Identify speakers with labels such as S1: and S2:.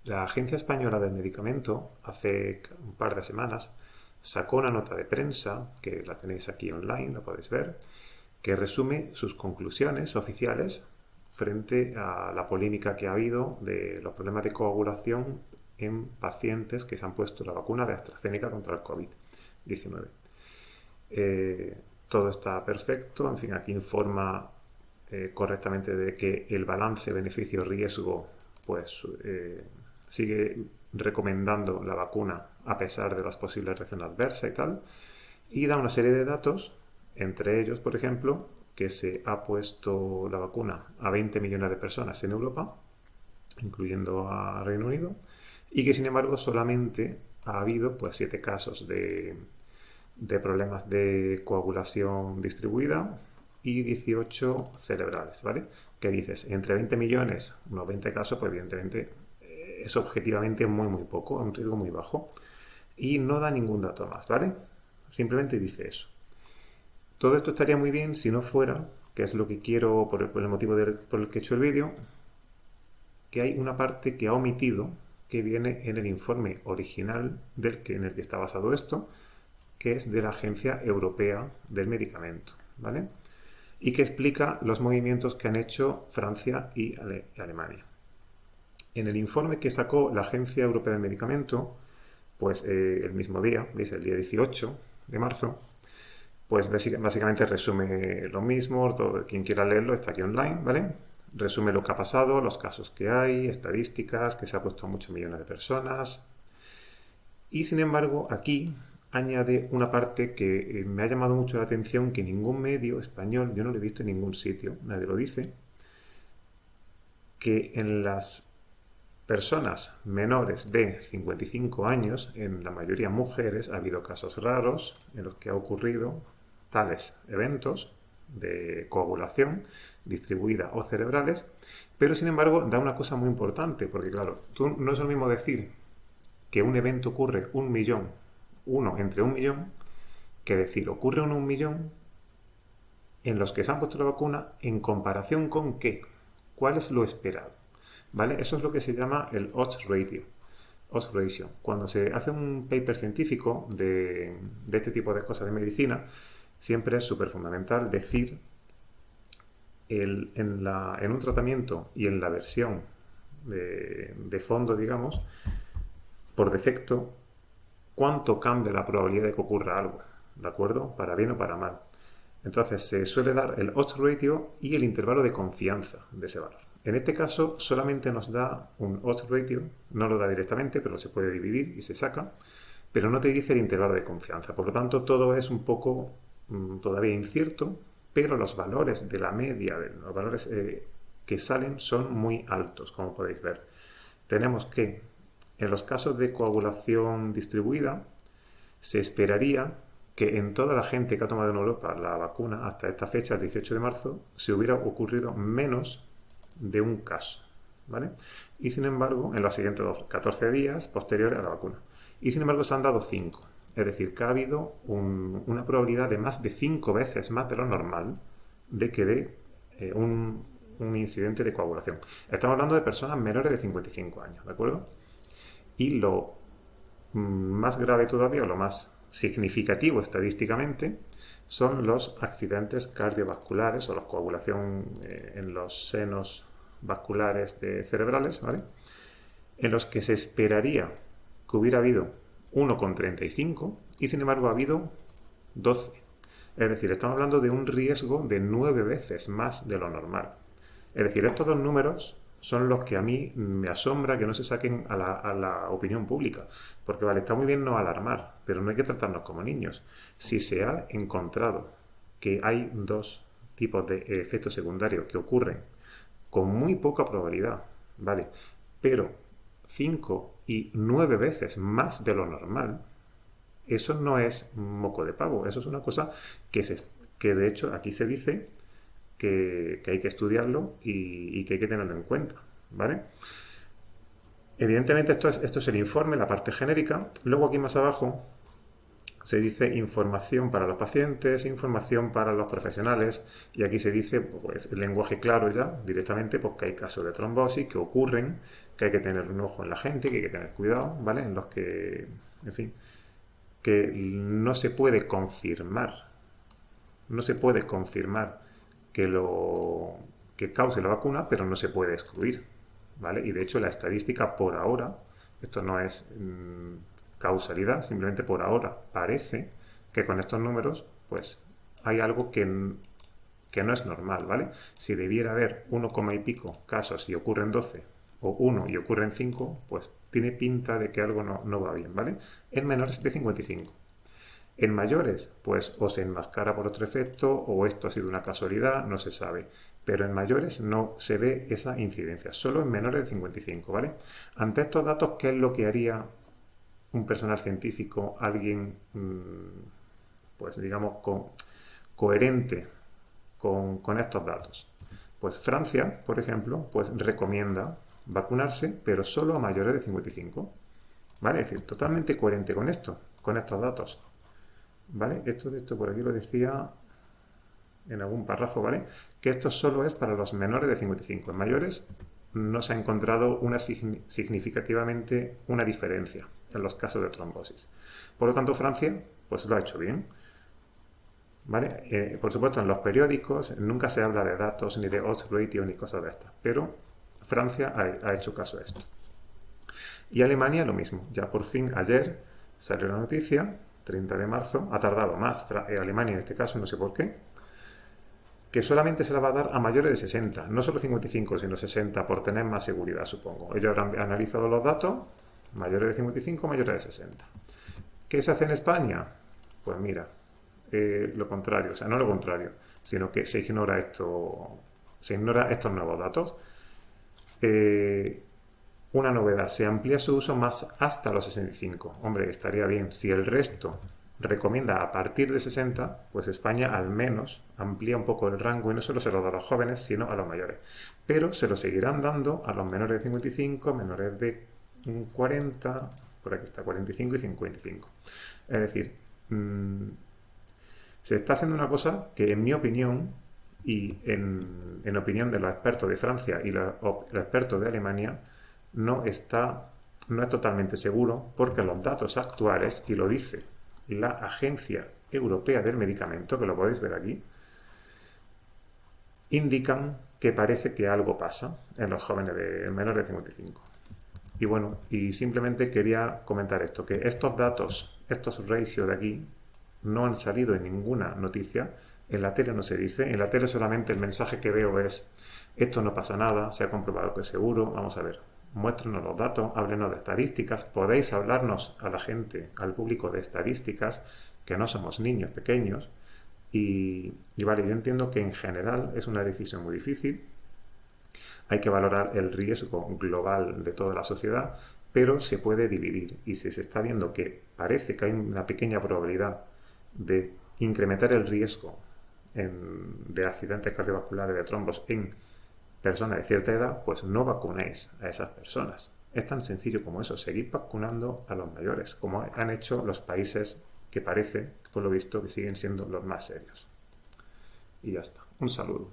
S1: La Agencia Española del Medicamento, hace un par de semanas, sacó una nota de prensa, que la tenéis aquí online, la podéis ver, que resume sus conclusiones oficiales frente a la polémica que ha habido de los problemas de coagulación en pacientes que se han puesto la vacuna de AstraZeneca contra el COVID-19. Eh, Todo está perfecto, en fin, aquí informa correctamente de que el balance beneficio-riesgo pues sigue recomendando la vacuna a pesar de las posibles reacciones adversas y tal, y da una serie de datos, entre ellos, por ejemplo, que se ha puesto la vacuna a 20 millones de personas en Europa, incluyendo a Reino Unido, y que sin embargo solamente ha habido pues 7 casos de problemas de coagulación distribuida y 18 cerebrales, ¿vale? ¿Qué dices? Entre 20 millones, unos 20 casos, pues evidentemente es objetivamente muy muy poco, un riesgo muy bajo. Y no da ningún dato más, ¿vale? Simplemente dice eso. Todo esto estaría muy bien si no fuera, que es lo que quiero por el motivo por el que he hecho el vídeo, que hay una parte que ha omitido que viene en el informe original en el que está basado esto, que es de la Agencia Europea del Medicamento, ¿vale? Y que explica los movimientos que han hecho Francia y Alemania. En el informe que sacó la Agencia Europea del Medicamento, pues el mismo día, ¿veis? El día 18 de marzo, pues básicamente resume lo mismo, todo, quien quiera leerlo está aquí online, ¿vale? Resume lo que ha pasado, los casos que hay, estadísticas, que se ha puesto a muchos millones de personas. Y sin embargo, aquí añade una parte que me ha llamado mucho la atención, que ningún medio español, yo no lo he visto en ningún sitio, nadie lo dice, que en las personas menores de 55 años, en la mayoría mujeres, ha habido casos raros en los que ha ocurrido tales eventos de coagulación distribuida o cerebrales, pero sin embargo da una cosa muy importante, porque claro, no es lo mismo decir que un evento ocurre un millón, uno entre un millón, que decir ocurre un millón en los que se han puesto la vacuna en comparación con qué, cuál es lo esperado. ¿Vale? Eso es lo que se llama el odds ratio. Odds ratio. Cuando se hace un paper científico de este tipo de cosas de medicina, siempre es súper fundamental decir en un tratamiento y en la versión de fondo, digamos, por defecto, cuánto cambia la probabilidad de que ocurra algo, ¿de acuerdo? Para bien o para mal. Entonces se suele dar el odds ratio y el intervalo de confianza de ese valor. En este caso solamente nos da un odds ratio, no lo da directamente, pero se puede dividir y se saca, pero no te dice el intervalo de confianza. Por lo tanto, todo es un poco todavía incierto, pero los valores de la media, los valores que salen son muy altos, como podéis ver. Tenemos que en los casos de coagulación distribuida se esperaría que en toda la gente que ha tomado en Europa la vacuna hasta esta fecha, el 18 de marzo, se hubiera ocurrido menos de un caso, ¿vale? Y sin embargo, en los siguientes 14 días posteriores a la vacuna. Y sin embargo se han dado 5. Es decir, que ha habido una probabilidad de más de 5 veces más de lo normal de que dé un incidente de coagulación. Estamos hablando de personas menores de 55 años, ¿de acuerdo? Y lo más grave todavía, o lo más significativo estadísticamente, son los accidentes cardiovasculares o la coagulación en los senos vasculares cerebrales, ¿vale? En los que se esperaría que hubiera habido 1,35 y sin embargo ha habido 12. Es decir, estamos hablando de un riesgo de 9 veces más de lo normal. Es decir, estos dos números son los que a mí me asombra que no se saquen a la opinión pública. Porque vale, está muy bien no alarmar, pero no hay que tratarnos como niños. Si se ha encontrado que hay dos tipos de efectos secundarios que ocurren con muy poca probabilidad, ¿vale? Pero 5 y 9 veces más de lo normal, eso no es moco de pavo, eso es una cosa que de hecho aquí se dice que hay que estudiarlo y que hay que tenerlo en cuenta, ¿vale? Evidentemente esto es el informe, la parte genérica. Luego aquí más abajo se dice información para los pacientes, información para los profesionales, y aquí se dice, pues, el lenguaje claro ya, directamente, pues que hay casos de trombosis que ocurren, que hay que tener un ojo en la gente, que hay que tener cuidado, ¿vale? En los que, en fin, que no se puede confirmar que lo que cause la vacuna, pero no se puede excluir, ¿vale? Y de hecho la estadística por ahora, esto no es causalidad, simplemente por ahora parece que con estos números, pues hay algo que no es normal, ¿vale? Si debiera haber 1, y pico casos y ocurren 12 o 1 y ocurren 5, pues tiene pinta de que algo no va bien, ¿vale? En menores de 55. En mayores, pues o se enmascara por otro efecto o esto ha sido una casualidad, no se sabe. Pero en mayores no se ve esa incidencia, solo en menores de 55, ¿vale? Ante estos datos, ¿qué es lo que haría un personal científico, alguien, pues digamos, coherente con estos datos? Pues Francia, por ejemplo, pues recomienda vacunarse, pero solo a mayores de 55, ¿vale? Es decir, totalmente coherente con esto, con estos datos. ¿Vale? Esto por aquí lo decía en algún párrafo, ¿vale? Que esto solo es para los menores de 55. En mayores no se ha encontrado significativamente una diferencia en los casos de trombosis. Por lo tanto, Francia pues lo ha hecho bien. ¿Vale? Por supuesto, en los periódicos nunca se habla de datos ni de odds ratio ni cosas de estas, pero Francia ha hecho caso a esto. Y Alemania lo mismo. Ya por fin ayer salió la noticia, 30 de marzo, ha tardado más Alemania en este caso, no sé por qué, que solamente se la va a dar a mayores de 60, no solo 55, sino 60, por tener más seguridad, supongo. Ellos habrán analizado los datos, mayores de 55, mayores de 60. ¿Qué se hace en España? Pues mira, lo contrario, o sea, no lo contrario, sino que se ignora estos nuevos datos. Una novedad, se amplía su uso más hasta los 65. Hombre, estaría bien. Si el resto recomienda a partir de 60, pues España al menos amplía un poco el rango y no solo se lo da a los jóvenes, sino a los mayores. Pero se lo seguirán dando a los menores de 55, menores de 40, por aquí está 45 y 55. Es decir, se está haciendo una cosa que en mi opinión y en opinión de los expertos de Francia y los expertos de Alemania, no es totalmente seguro porque los datos actuales, y lo dice la Agencia Europea del Medicamento, que lo podéis ver aquí, indican que parece que algo pasa en los jóvenes menores de 55. Y bueno, y simplemente quería comentar esto, que estos datos, estos ratios de aquí, no han salido en ninguna noticia, en la tele no se dice, en la tele solamente el mensaje que veo es, esto no pasa nada, se ha comprobado que es seguro, vamos a ver, muéstrenos los datos, háblenos de estadísticas, podéis hablarnos a la gente, al público de estadísticas, que no somos niños pequeños, y vale, yo entiendo que en general es una decisión muy difícil, hay que valorar el riesgo global de toda la sociedad, pero se puede dividir, y si se está viendo que parece que hay una pequeña probabilidad de incrementar el riesgo de accidentes cardiovasculares, de trombos en personas de cierta edad, pues no vacunéis a esas personas. Es tan sencillo como eso, seguid vacunando a los mayores, como han hecho los países que parece, por lo visto, que siguen siendo los más serios. Y ya está. Un saludo.